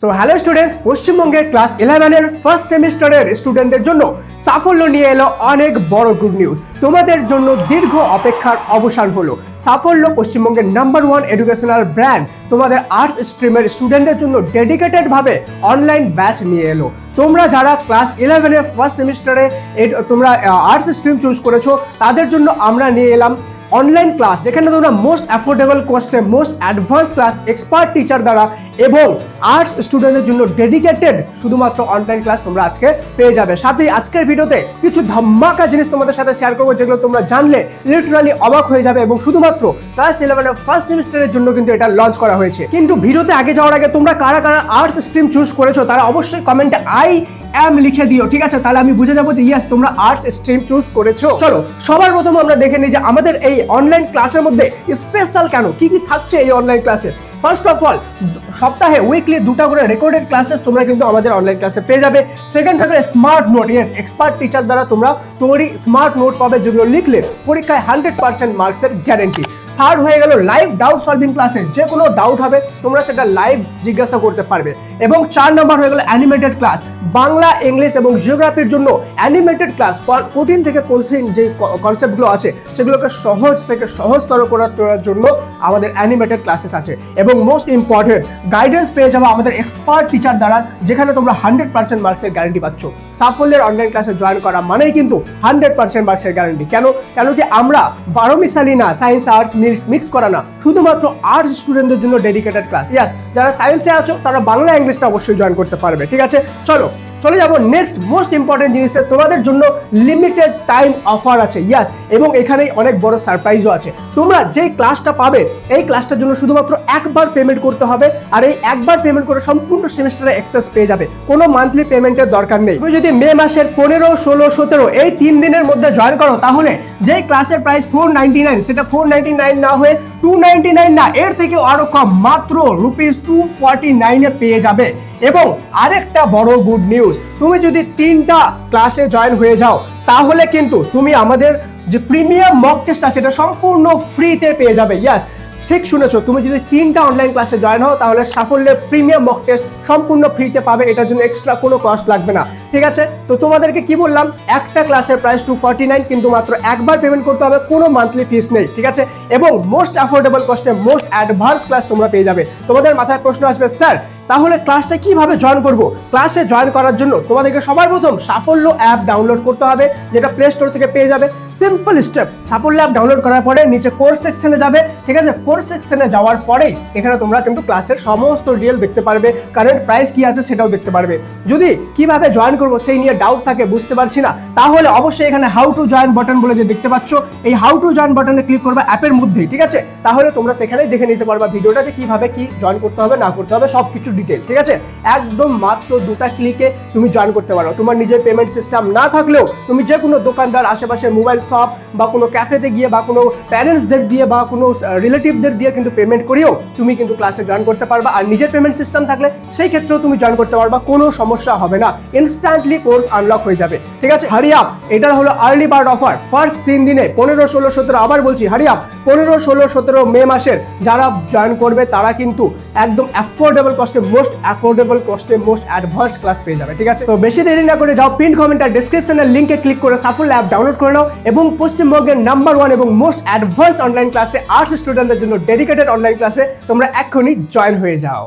So hello students, পশ্চিমবঙ্গের class 11 এর first সেমিস্টারের স্টুডেন্টদের জন্য সাফল্য নিয়ে এলো অনেক বড় গুড নিউজ। তোমাদের জন্য দীর্ঘ অপেক্ষার অবসান হলো। সাফল্য পশ্চিমবঙ্গের নাম্বার 1 এডুকেশনাল ব্র্যান্ড তোমাদের আর্টস স্ট্রিমের স্টুডেন্টদের জন্য ডেডিকেটেড ভাবে অনলাইন ব্যাচ নিয়ে এলো। তোমরা যারা ক্লাস 11 এর ফার্স্ট সেমিস্টারে তোমরা আর্টস স্ট্রিম চুজ করেছো, তাদের জন্য আমরা নিয়ে এলাম অনলাইন ক্লাস, যেখানে তোমরা মোস্ট অ্যাফোর্ডেবল কস্টে most advance class expert teacher দ্বারা এবং আর্টস স্টুডেন্টদের জন্য ডেডিকেটেড শুধুমাত্র অনলাইন ক্লাস তোমরা আজকে পেয়ে যাবে। সাথে আজকের ভিডিওতে কিছু ধামাকা জিনিস তোমাদের সাথে শেয়ার করবো, যেগুলো তোমরা জানলে লিটারালি অবাক হয়ে যাবে এবং শুধুমাত্র ক্লাস 11 এর ফার্স্ট সেমিস্টারের জন্য কিন্তু এটা লঞ্চ করা হয়েছে। কিন্তু ভিডিওতে আগে যাওয়ার আগে তোমরা কারা কারা আর্টস স্ট্রিম চুজ করেছো তারা অবশ্যই কমেন্টে লিখে দিও, ঠিক আছে? তাহলে আমি বুঝে যাবো যে ইয়েস তোমরা আর্টস স্ট্রিম চুজ করেছো। চলো সবার প্রথম আমরা দেখে নিই যে আমাদের এই অনলাইন ক্লাসের মধ্যে স্পেশাল কেন, কি কি থাকছে এই অনলাইন ক্লাসে। ফার্স্ট অফ অল, সপ্তাহে উইকলি 2টা করে রেকর্ডেড ক্লাসেস তোমরা কিন্তু আমাদের অনলাইন ক্লাসে পেয়ে যাবে। সেকেন্ড থাকবে smart note, yes expert teacher দ্বারা তোমরা তোমারই স্মার্ট নোট পাবে, যেগুলো লিখলে পরীক্ষায় 100% মার্কসের গ্যারেন্টি। থার্ড হয়ে গেল লাইভ ডাউট সলভিং ক্লাসেস, যে কোনো ডাউট হবে তোমরা সেটা লাইভ জিজ্ঞাসা করতে পারবে। এবং 4 নম্বর হয়ে গেল অ্যানিমেটেড ক্লাস, বাংলা, ইংলিশ এবং জিওগ্রাফির জন্য অ্যানিমেটেড ক্লাস। কঠিন থেকে কঠিন যে কনসেপ্টগুলো আছে সেগুলোকে সহজ থেকে সহজতর করার জন্য আমাদের অ্যানিমেটেড ক্লাসেস আছে। এবং মোস্ট ইম্পর্টেন্ট, গাইডেন্স পেয়ে যাবো আমাদের এক্সপার্ট টিচার দ্বারা, যেখানে তোমরা 100% মার্কসের গ্যারান্টি পাচ্ছ। সাফল্যের অনলাইন ক্লাসে জয়েন করা মানেই কিন্তু 100% মার্কসের গ্যারান্টি। কেন কি আমরা 12 মিসালি না, সায়েন্স আর্টস মিক্স করা না, শুধুমাত্র আর্টস স্টুডেন্টদের জন্য ডেডিকেটেড ক্লাস। ইয়াস, যারা সায়েন্সে আছো তারা বাংলা ইংলিশটা অবশ্যই জয়েন করতে পারবে, ঠিক আছে? চলে যাবো নেক্সট মোস্ট ইম্পর্টেন্ট জিনিসে। তোমাদের জন্য লিমিটেড টাইম অফার আছে, ইয়াস, এবং এখানেই অনেক বড় সারপ্রাইজও আছে। তোমরা যে ক্লাসটা পাবে এই ক্লাসটার জন্য শুধুমাত্র একবার পেমেন্ট করতে হবে, আর এই একবার পেমেন্ট করে সম্পূর্ণ সেমিস্টারে অ্যাক্সেস পেয়ে যাবে। কোনো মান্থলি পেমেন্টের দরকার নেই। তুমি যদি মে মাসের 15, 16, 17 এই 3 দিনের মধ্যে জয়েন করো, তাহলে যে ক্লাসের প্রাইস 499 সেটা 499 না হয়ে 299 না, এর থেকে আরো কম, মাত্র ₹249 এ পেয়ে যাবে। এবং আরেকটা বড় গুড নিউজ, তুমি যদি 3টা ক্লাসে জয়েন হয়ে যাও, তাহলে কিন্তু তুমি আমাদের যে প্রিমিয়াম মক টেস্ট আছে সেটা সম্পূর্ণ ফ্রিতে পেয়ে যাবে। ইয়াস, ঠিক শুনেছো, তুমি যদি 3টা অনলাইন ক্লাসে জয়েন হও তাহলে সাফল্যের প্রিমিয়াম মক টেস্ট সম্পূর্ণ ফ্রিতে পাবে। এটার জন্য এক্সট্রা কোনো কস্ট লাগবে না, ঠিক আছে? তো তোমাদেরকে কি বললাম, একটা ক্লাসের প্রাইস 249, কিন্তু মাত্র একবার পেমেন্ট করতে হবে, কোনো মান্থলি ফিস নেই, ঠিক আছে? এবং মোস্ট অ্যাফোর্ডেবল কস্টে মোস্ট অ্যাডভান্স ক্লাস তোমরা পেয়ে যাবে। তোমাদের মাথায় প্রশ্ন আসবে, স্যার তাহলে ক্লাসটা কিভাবে জয়েন করব? ক্লাসে জয়েন করার জন্য তোমাদেরকে সবার প্রথম সাফল্য অ্যাপ ডাউনলোড করতে হবে, যেটা প্লে স্টোর থেকে পেয়ে যাবে। সিম্পল স্টেপ, সাফল্য অ্যাপ ডাউনলোড করার পরে নিচে কোর্স সেকশনে যাবে, ঠিক আছে? কোর্স সেকশনে যাওয়ার পরেই এখানে তোমরা কিন্তু ক্লাসের সমস্ত ডিটেল দেখতে পারবে, কারেন্ট প্রাইস কি আছে সেটাও দেখতে পারবে। যদি কিভাবে জয়েন করব সেই নিয়ে ডাউট থাকে, বুঝতে পারছি না, তাহলে অবশ্যই এখানে হাউ টু জয়েন বাটন বলে যে দেখতে পাচ্ছ, এই হাউ টু জয়েন বাটনে ক্লিক করবে অ্যাপের মধ্যেই, ঠিক আছে? তাহলে তোমরা সেখানেই দেখে নিতে পারবা ভিডিওটা যে কিভাবে কি জয়েন করতে হবে না করতে হবে সবকিছু ডিটেল, ঠিক আছে? একদম মাত্র 2টা ক্লিকে তুমি জয়েন করতে পারো। তোমার নিজের পেমেন্ট সিস্টেম না থাকলেও তুমি যে কোনো দোকানদার, আশেপাশে মোবাইল শপ বা কোনো ক্যাফেতে গিয়ে বা কোনো প্যারেন্টসদের দিয়ে বা কোনো রিলেটিভদের দিয়ে কিন্তু পেমেন্ট করিয়েও তুমি কিন্তু ক্লাসে জয়েন করতে পারবা। আর নিজের পেমেন্ট সিস্টেম থাকলে সেই ক্ষেত্রেও তুমি জয়েন করতে পারবা, কোনো সমস্যা হবে না, ইনস্ট্যান্টলি কোর্স আনলক হয়ে যাবে, ঠিক আছে? হারি আপ, এটা হলো আর্লি বার্ড অফার। ফার্স্ট 3 দিনে 15, 16, 17, আবার বলছি হারি আপ, 15, 16, 17 মে মাসের যারা জয়েন করবে তারা কিন্তু একদম অ্যাফোর্ডেবল কস্টে মোস্ট অ্যাফোর্ডেবল কস্টে মোস্ট অ্যাডভান্স ক্লাস পেয়ে যাবে, ঠিক আছে? তো বেশি দেরি না করে যাও, পিন কমেন্ট আর ডেসক্রিপশনের লিংকে ক্লিক করে সাফল্য অ্যাপ ডাউনলোড করে নাও এবং পশ্চিমবঙ্গের নাম্বার 1 এবং মোস্ট অ্যাডভান্সড অনলাইন ক্লাসে আর্টস স্টুডেন্টদের জন্য ডেডিকেটেড অনলাইন ক্লাসে তোমরা এখনই জয়েন হয়ে যাও।